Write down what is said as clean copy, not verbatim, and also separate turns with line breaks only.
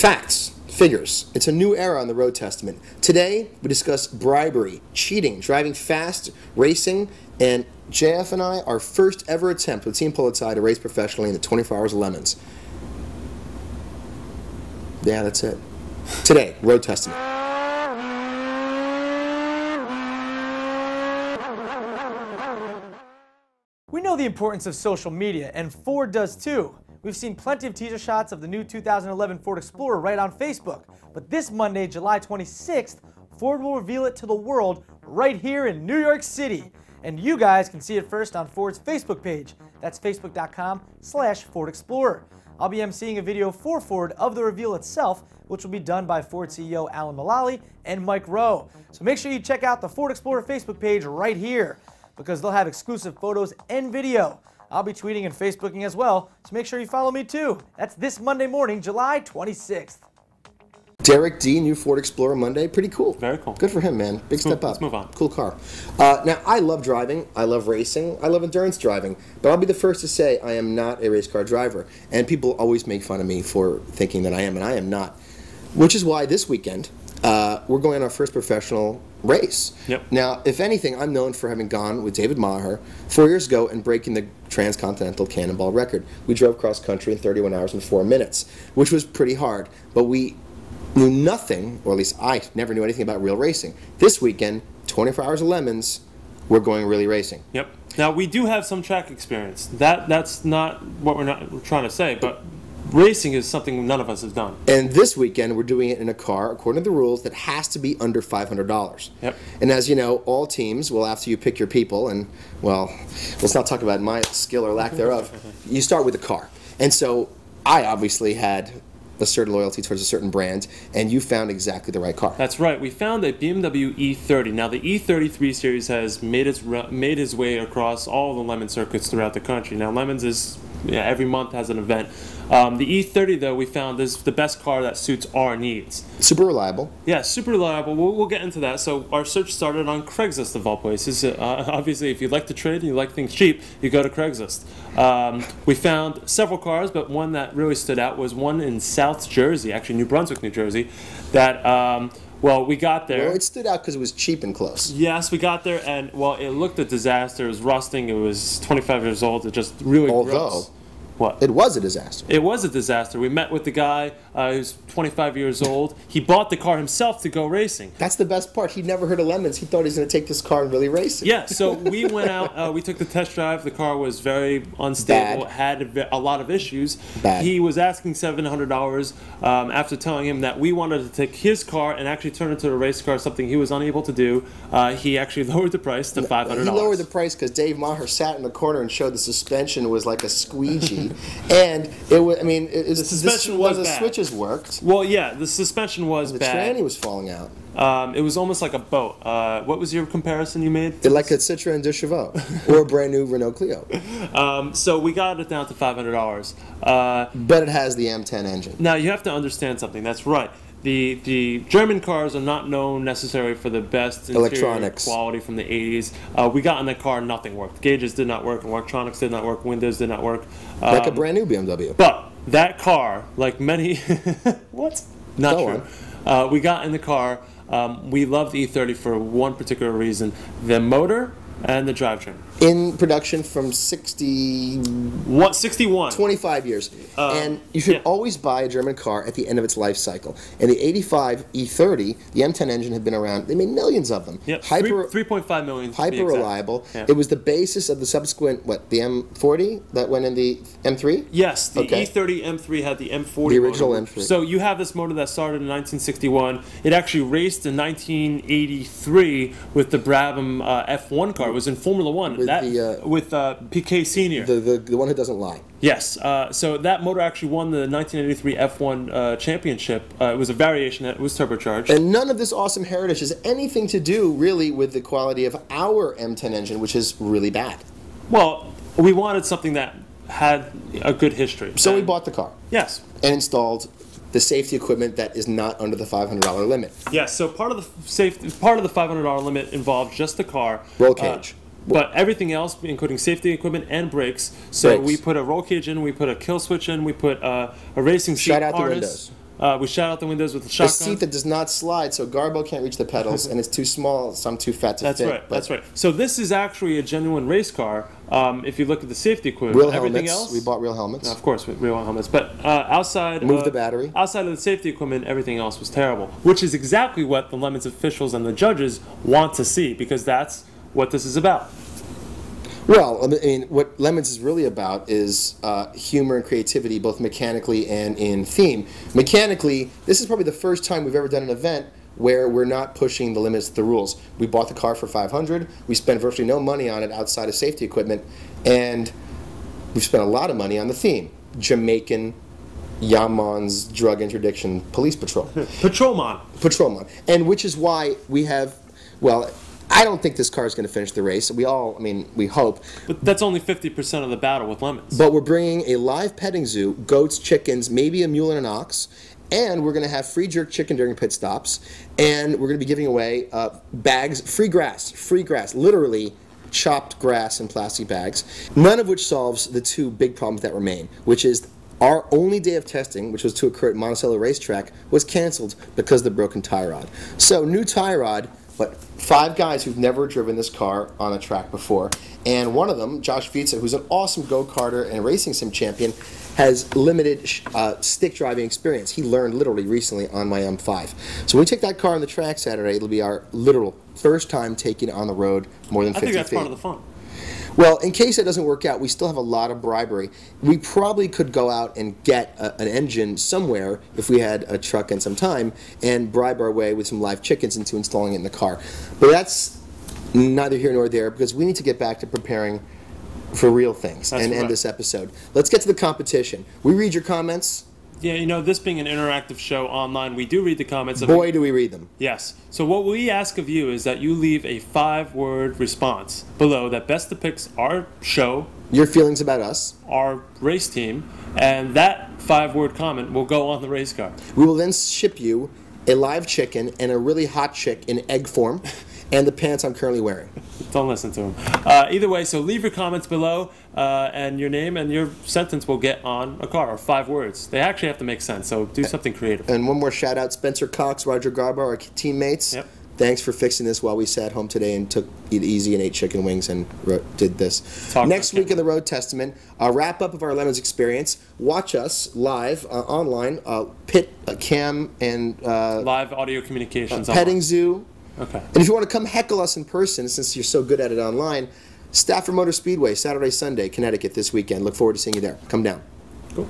Facts, figures. It's a new era in the Road Testament. Today, we discuss bribery, cheating, driving fast, racing, and JF and I, our first ever attempt with Team Pulitzer to race professionally in the 24 Hours of LeMons. Yeah, that's it. Today, Road Testament.
We know the importance of social media, and Ford does too. We've seen plenty of teaser shots of the new 2011 Ford Explorer right on Facebook. But this Monday, July 26th, Ford will reveal it to the world right here in New York City. And you guys can see it first on Ford's Facebook page. That's facebook.com/Ford Explorer. I'll be emceeing a video for Ford of the reveal itself, which will be done by Ford CEO Alan Mulally and Mike Rowe. So make sure you check out the Ford Explorer Facebook page right here, because they'll have exclusive photos and video. I'll be tweeting and Facebooking as well, so make sure you follow me too. That's this Monday morning, July 26th.
Derek D, new Ford Explorer Monday. Pretty cool.
Very cool.
Good for him, man. Big step up.
Let's move on.
Cool car. Now, I love driving. I love racing. I love endurance driving. But I'll be the first to say I am not a race car driver. And people always make fun of me for thinking that I am, and I am not. Which is why this weekend, we're going on our first professional race.
Yep.
Now, if anything, I'm known for having gone with David Maher 4 years ago and breaking the transcontinental cannonball record. We drove cross country in 31 hours and 4 minutes, which was pretty hard. But we knew nothing, or at least I never knew anything about real racing. This weekend, 24 Hours of LeMons, we're going really racing.
Yep. Now, we do have some track experience. That's not what we're trying to say, but racing is something none of us have done.
And this weekend, we're doing it in a car, according to the rules, that has to be under $500.
Yep.
And as you know, all teams, well, after you pick your people, and, well, let's not talk about my skill or lack thereof, you start with a car. And so I obviously had a certain loyalty towards a certain brand, and you found exactly the right car.
That's right. We found a BMW E30. Now, the E33 series has made his way across all the LeMons circuits throughout the country. Now, LeMons is every month has an event. The E30, though, we found is the best car that suits our needs.
Super reliable.
Yeah, super reliable. We'll get into that. So our search started on Craigslist, of all places. Obviously, if you like to trade and you like things cheap, you go to Craigslist. We found several cars, but one that really stood out was one in South Jersey, actually New Brunswick, New Jersey, that, well, we got there.
Well, it stood out because it was cheap and close.
Yes, we got there, and, well, it looked a disaster. It was rusting. It was 25 years old. It just really gross. What?
It was a disaster.
It was a disaster. We met with the guy who's 25 years old. He bought the car himself to go racing.
That's the best part. He'd never heard of LeMons. He thought he was going to take this car and really race it.
Yeah, so we went out. We took the test drive. The car was very unstable.
Bad.
Had a lot of issues.
Bad.
He was asking $700 after telling him that we wanted to take his car and actually turn it into a race car, something he was unable to do. He actually lowered the price to $500.
He lowered the price because Dave Maher sat in the corner and showed the suspension was like a squeegee. And it was, I mean,
the suspension was
the
bad.
Switches worked.
Well, yeah, the suspension was
The
bad.
tranny was falling out.
It was almost like a boat. What was your comparison you made?
Like a Citroen de Chevaux or a brand new Renault Clio.
So we got it down to $500.
But it has the M10 engine.
Now you have to understand something. That's right. The German cars are not known necessarily for the best
electronics
quality from the 80s. We got in the car, nothing worked. Gauges did not work, electronics did not work, windows did not work.
Like a brand new BMW.
But that car, like many, what? Not
Go
true. We got in the car. We loved the E30 for one particular reason: the motor and the drivetrain.
In production from
61.
25 years. And you should always buy a German car at the end of its life cycle. And the 85 E30, the M10 engine had been around. They made millions of them.
Yep, 3.5 million.
Hyper reliable.
Yeah.
It was the basis of the subsequent, the M40 that went in the M3?
Yes, the E30 M3 had the M40
The original
motor.
M3.
So you have this motor that started in 1961. It actually raced in 1983 with the Brabham F1 car. It was in Formula One. With Piquet Sr.
The one who doesn't lie.
Yes. So that motor actually won the 1983 F1 championship. It was a variation that was turbocharged.
And none of this awesome heritage has anything to do, really, with the quality of our M10 engine, which is really bad.
Well, we wanted something that had a good history.
So we bought the car.
Yes.
And installed the safety equipment that is not under the $500 limit.
Yes. So part of the $500 limit involved just the car.
Roll cage.
But everything else, including safety equipment and brakes. So we put a roll cage in, we put a kill switch in, we put a racing seat
Shut out
harness.
the windows.
We shot out the windows with the
A
shotgun.
seat that does not slide, so Garbo can't reach the pedals, and it's too small, so I'm too fat to
That's
fit.
right. That's right. So this is actually a genuine race car. If you look at the safety equipment,
Real
everything
helmets.
else.
We bought real helmets.
Of course, with real helmets. But outside,
Move the battery.
Outside of the safety equipment, everything else was terrible. Which is exactly what the LeMons officials and the judges want to see, because that's what this is about.
Well, I mean, what LeMons is really about is humor and creativity, both mechanically and in theme. Mechanically, this is probably the first time we've ever done an event where we're not pushing the limits of the rules. We bought the car for $500. We spent virtually no money on it outside of safety equipment, and we've spent a lot of money on the theme: Jamaican, LeMons, drug interdiction, police patrol.
Patrol-mon.
Patrol-mon. And which is why we have, well, I don't think this car is going to finish the race. We hope.
But that's only 50% of the battle with LeMons.
But we're bringing a live petting zoo, goats, chickens, maybe a mule and an ox, and we're going to have free jerk chicken during pit stops, and we're going to be giving away bags, free grass, literally chopped grass in plastic bags, none of which solves the two big problems that remain, which is our only day of testing, which was to occur at Monticello Racetrack, was canceled because of the broken tie rod. So, new tie rod, but 5 guys who've never driven this car on a track before. And one of them, Josh Vitsa, who's an awesome go-karter and racing sim champion, has limited stick driving experience. He learned literally recently on my M5. So when we take that car on the track Saturday, it'll be our literal first time taking it on the road more than 50 feet.
I think that's part of the fun.
Well, in case it doesn't work out, we still have a lot of bribery. We probably could go out and get an engine somewhere if we had a truck and some time and bribe our way with some live chickens into installing it in the car. But that's neither here nor there, because we need to get back to preparing for real things and end this episode. Let's get to the competition. We read your comments.
Yeah, you know, this being an interactive show online, we do read the comments.
Boy, do we read them.
Yes. So what we ask of you is that you leave a 5-word response below that best depicts our show,
your feelings about us,
our race team, and that 5-word comment will go on the race car.
We will then ship you a live chicken and a really hot chick in egg form and the pants I'm currently wearing.
Don't listen to him. Either way, so leave your comments below, and your name and your sentence will get on a car, or 5 words. They actually have to make sense, so do something creative.
And one more shout out, Spencer Cox, Roger Garbo, our teammates.
Yep.
Thanks for fixing this while we sat home today and took it easy and ate chicken wings and did this. Next week in the Road Testament, a wrap-up of our LeMons experience. Watch us live online, pit cam and
live audio communications.
Petting zoo.
Okay.
And if you want to come heckle us in person, since you're so good at it online, Stafford Motor Speedway, Saturday, Sunday, Connecticut this weekend. Look forward to seeing you there. Come down.
Cool.